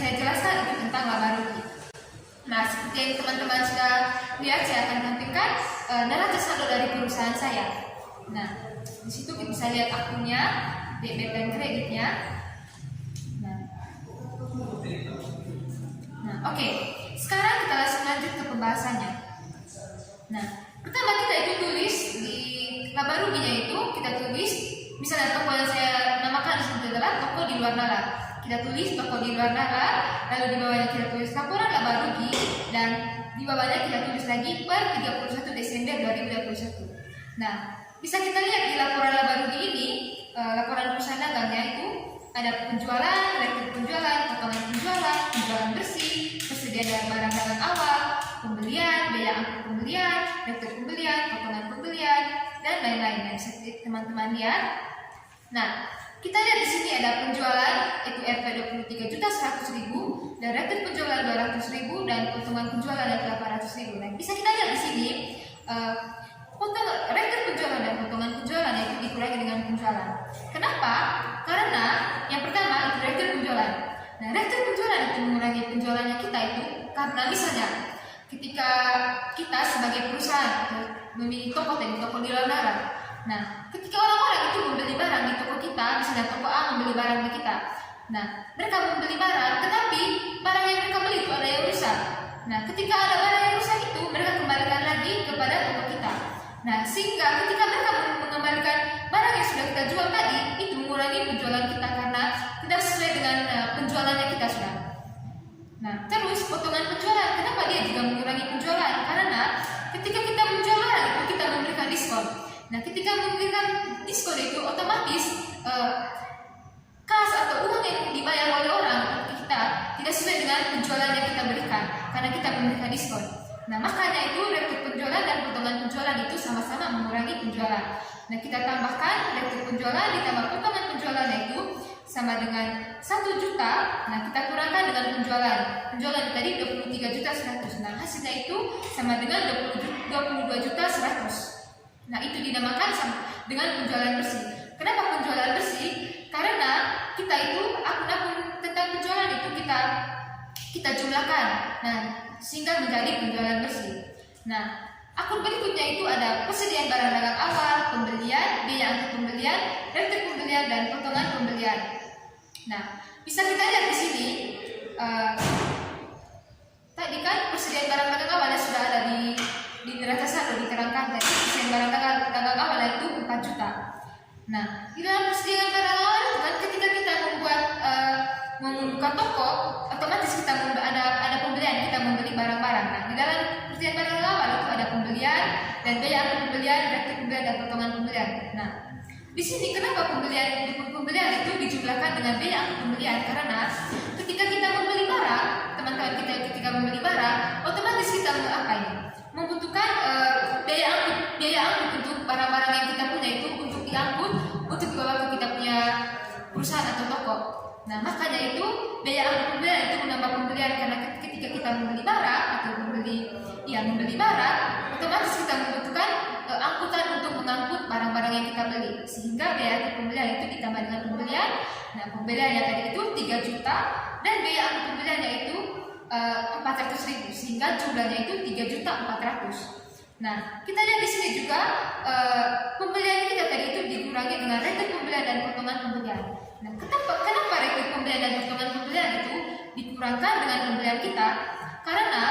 saya jelaskan itu tentang laba rugi. Nah, seperti yang teman-teman sudah lihat, saya akan tampilkan neraca saldo dari perusahaan saya. Nah, di situ kita bisa lihat akunnya, debit dan kreditnya. Nah, oke. Sekarang kita langsung lanjut ke pembahasannya. Nah, pertama kita itu tulis di laba ruginya itu kita tulis, misalnya toko yang saya namakan di sini adalah toko di luar nalar. Kita tulis toko di luar nalar, lalu di bawahnya kita tulis laporan laba rugi, dan di bawahnya kita tulis lagi per 31 Desember 2021. Nah, bisa kita lihat di laporan laba rugi ini, laporan perusahaan dagangnya itu ada penjualan, rekor penjualan, potongan penjualan, penjualan bersih, persediaan barang dagang awal, pembelian, biaya angkut pembelian, rekor pembelian, potongan pembelian, dan lain-lain. Nah, seperti teman-teman lihat. Nah, kita lihat di sini ada penjualan itu RP 23.100.000 dan rekor penjualan 200.000 dan potongan penjualan 800.000. Nah, bisa kita lihat di sini rekor penjualan dan potongan penjualan itu dikurangi dengan penjualan. Kenapa? Karena yang pertama itu rekor penjualan. Nah, rekor penjualan itu mengurangi penjualannya kita itu karena misalnya ketika kita sebagai perusahaan memiliki toko di luar nalar. Nah, ketika orang-orang itu membeli barang di toko kita, misalnya toko A membeli barang di kita. Nah, mereka membeli barang, tetapi barang yang mereka beli itu ada yang rusak. Nah, ketika ada barang yang rusak itu, mereka kembalikan lagi kepada toko kita. Nah, sehingga ketika mereka mengembalikan barang yang sudah kita jual tadi, itu mengurangi penjualan kita karena tidak sesuai dengan penjualannya kita sudah. Nah, terus potongan penjualan, kenapa dia juga mengurangi penjualan? Karena ketika kita menjual barang itu kita memberikan diskon. Nah, ketika memberikan diskon itu otomatis kas atau uang yang dibayar oleh orang kita tidak sesuai dengan penjualan yang kita berikan karena kita memberikan diskon. Nah, makanya itu rekor penjualan dan potongan penjualan itu sama-sama mengurangi penjualan. Nah, kita tambahkan rekor penjualan ditambah potongan penjualan itu sama dengan 1 juta. Nah, kita kurangkan dengan penjualan. Penjualan tadi 23.100.000. Nah, hasilnya itu sama dengan 22.100.000. Nah, itu dinamakan dengan penjualan bersih. Kenapa penjualan bersih? Karena kita itu akun-akun tentang penjualan itu kita jumlahkan. Nah, sehingga menjadi penjualan bersih. Nah, akun berikutnya itu ada persediaan barang dagang awal, pembelian, biaya angkut pembelian, rekor pembelian, dan potongan pembelian. Nah, bisa kita lihat di sini. Tadi kan persediaan barang dagang awalnya sudah ada di neraca saldo diterangkan tadi. Persediaan barang dagang awalnya itu 4 juta. Nah, di dalam persediaan barang awal itu kan ketika kita membuka toko, otomatis kita ada pembelian, kita membeli barang-barang. Nah, di dalam persediaan barang awal itu ada pembelian dan biaya angkut pembelian, rekor pembelian, dan potongan pembelian. Nah, di sini kenapa pembelian itu dijumlahkan dengan biaya angkut pembelian? Karena ketika kita membeli barang, teman-teman kita ketika membeli barang, otomatis kita membutuhkan biaya angkut untuk barang-barang yang kita punya itu untuk diangkut, untuk dibawa ke kita punya perusahaan atau toko. Nah, makanya itu biaya angkut pembelian itu menambah pembelian karena ketika kita membeli barang atau membeli barang, otomatis kita membutuhkan angkutan untuk mengangkut barang-barang yang kita beli, sehingga biaya angkut pembelian itu ditambah dengan pembelian. Nah, pembeliannya tadi itu 3 juta dan biaya angkut pembeliannya itu 400.000, sehingga jumlahnya itu 3.400.000. Nah, kita lihat di sini juga pembelian kita tadi itu dikurangi dengan rekor pembelian dan potongan pembelian. Nah, kenapa rekor pembelian dan potongan pembelian itu dikurangkan dengan pembelian kita? Karena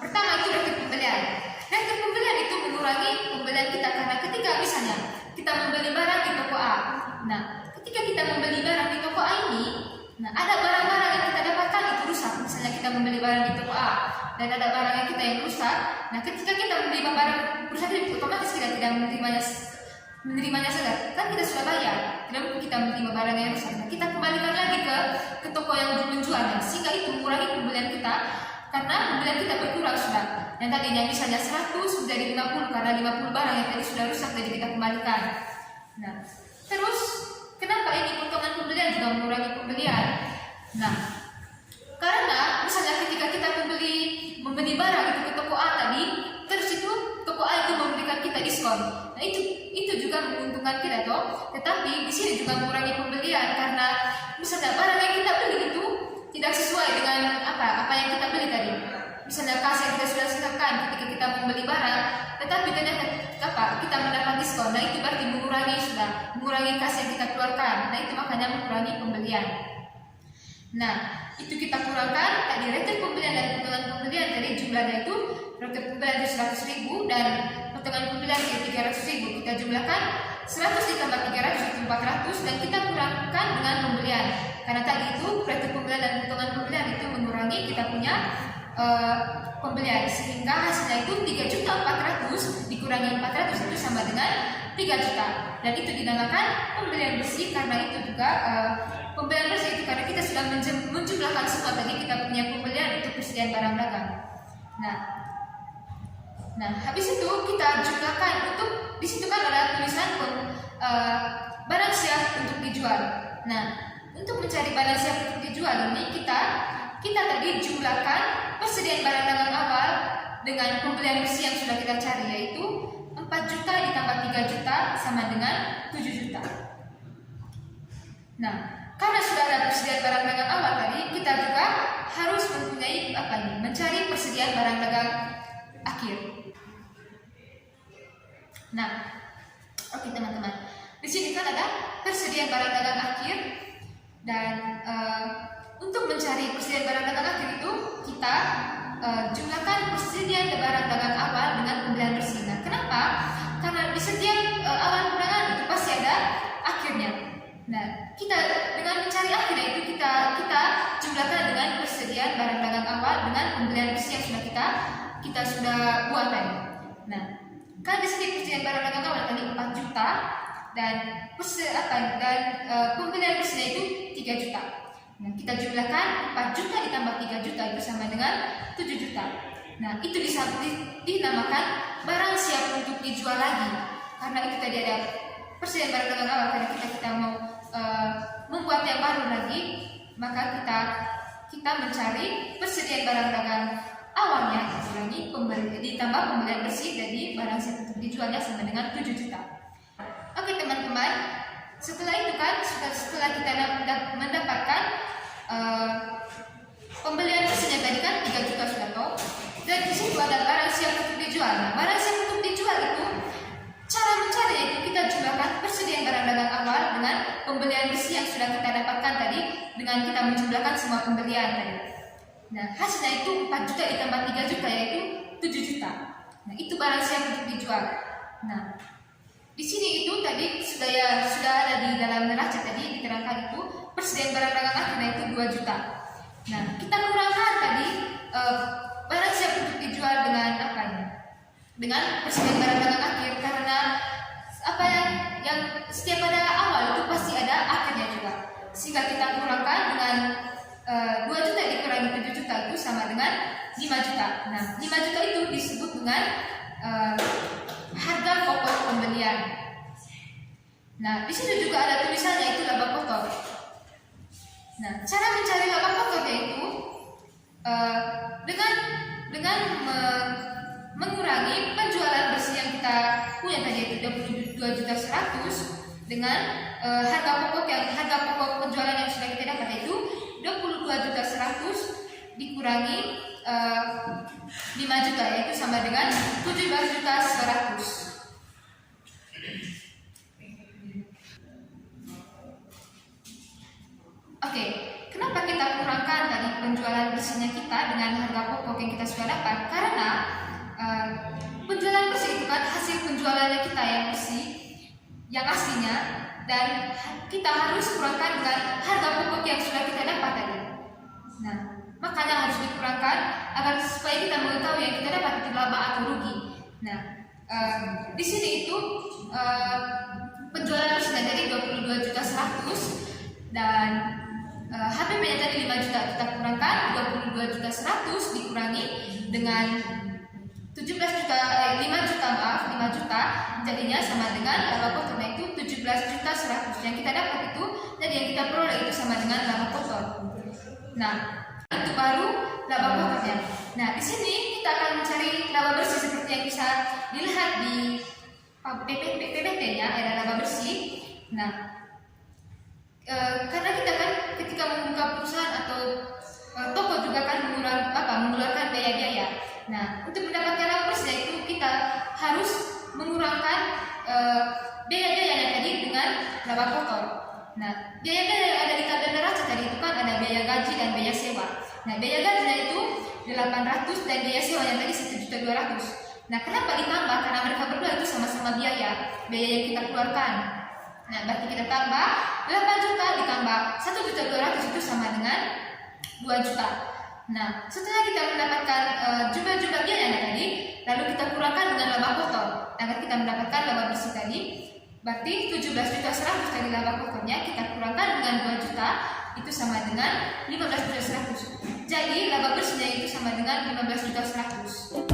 pertama itu rekor pembelian. Rekor pembelian itu mengurangi pembelian kita karena ketika misalnya kita membeli barang di toko A. Nah, ketika kita membeli barang di toko A ini, nah ada barang-barang yang kita dapatkan itu rusak. Misalnya kita membeli barang di toko A dan ada barang yang kita yang rusak. Nah, ketika kita membeli barang rusak itu otomatis kita tidak menerimanya saja. Kan kita sudah bayar. Tidak mungkin kita menerima barang yang rusak. Nah, kita kembalikan lagi ke toko yang menjualnya, sehingga itu mengurangi pembelian kita karena pembelian kita berkurang sudah. Yang tadinya misalnya 100 menjadi 50 karena 50 barang yang tadi sudah rusak jadi kita kembalikan. Nah, terus kenapa ini potongan pembelian juga mengurangi pembelian? Nah, karena misalnya ketika kita membeli barang itu ke toko A tadi, terus itu toko A itu memberikan kita diskon. Nah, itu juga menguntungkan kita toh. Tetapi di sini juga mengurangi pembelian karena misalnya barang yang kita beli itu tidak sesuai misalnya kas yang kita sudah siapkan ketika kita membeli barang, tetapi ternyata kita mendapat diskon, nah itu berarti mengurangi kas yang kita keluarkan, nah itu makanya mengurangi pembelian. Nah itu kita kurangkan tadi rate pembelian dan potongan pembelian, dari jumlahnya itu rate pembelian itu 100.000 dan potongan pembelian itu 300.000, kita jumlahkan 100 ditambah 300 itu 400 dan kita kurangkan dengan pembelian, karena tadi itu rate pembelian dan potongan pembelian itu mengurangi kita punya pembelian, sehingga hasilnya itu 3.400.000 dikurangi 400 itu sama dengan 3 juta, dan itu dinamakan pembelian bersih. Karena itu juga pembelian bersih itu karena kita sudah menjumlahkan semua tadi kita punya pembelian untuk persediaan barang dagang. Nah habis itu kita jumlahkan untuk di situ kan ada tulisan barang siap untuk dijual. Nah untuk mencari barang siap untuk dijual ini kita tadi jumlahkan persediaan barang dagang awal dengan pembelian bersih yang sudah kita cari, yaitu 4 juta ditambah 3 juta sama dengan 7 juta. Nah karena sudah ada persediaan barang dagang awal tadi, kita juga harus mempunyai mencari persediaan barang dagang akhir. Nah, oke teman-teman, di sini kan ada persediaan barang dagang akhir, dan untuk mencari persediaan barang dagang akhir itu kita jumlahkan persediaan barang dagang awal dengan pembelian bersih. Nah, kenapa? Karena di setiap awal perangan itu pasti ada akhirnya. Nah, kita dengan mencari akhirnya itu kita jumlahkan dengan persediaan barang dagang awal dengan pembelian bersih yang sudah kita sudah buat tadi. Nah, kan di sini persediaan barang dagang awal tadi 4 juta dan pembelian bersihnya itu 3 juta. Nah, kita jumlahkan 4 juta ditambah 3 juta itu sama dengan 7 juta. Nah, itu dinamakan barang siap untuk dijual lagi. Karena itu tadi ada persediaan barang dagang awal, karena kita mau membuat yang baru lagi, maka kita mencari persediaan barang dagang awalnya dikurangi ditambah pembelian bersih dari barang siap untuk dijualnya sama dengan 7 juta. Oke teman-teman, setelah itu kan setelah kita mendapatkan pembelian bersihnya tadi kan 3 juta sudah tahu, dan di situ ada barang siap untuk dijual. Nah, barang siap untuk dijual itu cara mencarinya itu kita jumlahkan persediaan barang dagang awal dengan pembelian bersih yang sudah kita dapatkan tadi dengan kita menjumlahkan semua pembelian tadi. Nah, hasilnya itu 4 juta ditambah 3 juta yaitu 7 juta. Nah, itu barang siap untuk dijual. Nah, di sini itu tadi sudah ada di dalam neraca tadi diterangkan itu persediaan barang dagang akhirnya itu 2 juta. Nah, kita kurangkan tadi barang siap untuk dijual dengan dengan persediaan barang dagang akhir, karena yang setiap pada awal itu pasti ada akhirnya juga, sehingga kita kurangkan dengan 2 juta dikurangi 7 juta itu sama dengan 5 juta. Nah, 5 juta itu disebut dengan harga pokok pembelian. Nah, di situ juga ada tulisannya itu laba kotor. Nah, cara mencari laba kotor yaitu dengan mengurangi penjualan bersih yang kita punya tadi itu 22.100.000 dengan harga pokok penjualan yang sudah kita dapat yaitu 22.100.000 dikurangi 5 juta yaitu sama dengan 17.100.000. Oke, kenapa kita kurangkan tadi penjualan bersihnya kita dengan harga pokok yang kita sudah dapat? Karena penjualan bersih itu kan hasil penjualannya kita yang bersih, yang aslinya, dan kita harus kurangkan dengan harga pokok yang sudah kita dapat tadi. Nah, makanya harus dikurangkan agar supaya kita mengetahui yang kita dapat itu laba atau rugi. Nah, di sini itu penjualan bersihnya dari 22.100.000 dan HPP-nya tadi 5 juta, kita kurangkan 22.100.000 dikurangi dengan 5 juta jadinya sama dengan laba kotornya itu 17.100.000. Yang kita dapat itu dan yang kita peroleh itu sama dengan laba kotor. Nah, itu baru laba kotornya. Nah, di sini kita akan mencari laba bersih seperti yang bisa dilihat di PPT-nya, ada laba bersih. Nah, karena kita kan ketika membuka perusahaan atau toko juga kan mengeluarkan biaya-biaya. Nah, biaya-biaya yang ada di tabel neraca tadi itu kan ada biaya gaji dan biaya sewa. Nah, biaya gajinya itu 800 dan biaya sewanya tadi 1.200.000. Nah, kenapa ditambah? Karena mereka berdua itu sama-sama biaya yang kita keluarkan. Nah, berarti kita tambah 8 juta ditambah 1.200.000 itu sama dengan 2 juta. Nah, setelah kita mendapatkan jumlah-jumlah biaya tadi, lalu kita kurangkan dengan laba kotor agar kita mendapatkan laba bersih tadi. Berarti 17.100.000 tadi laba kotornya kita kurangkan dengan 2 juta itu sama dengan 15.100.000. Jadi laba bersihnya itu sama dengan 15.100.000.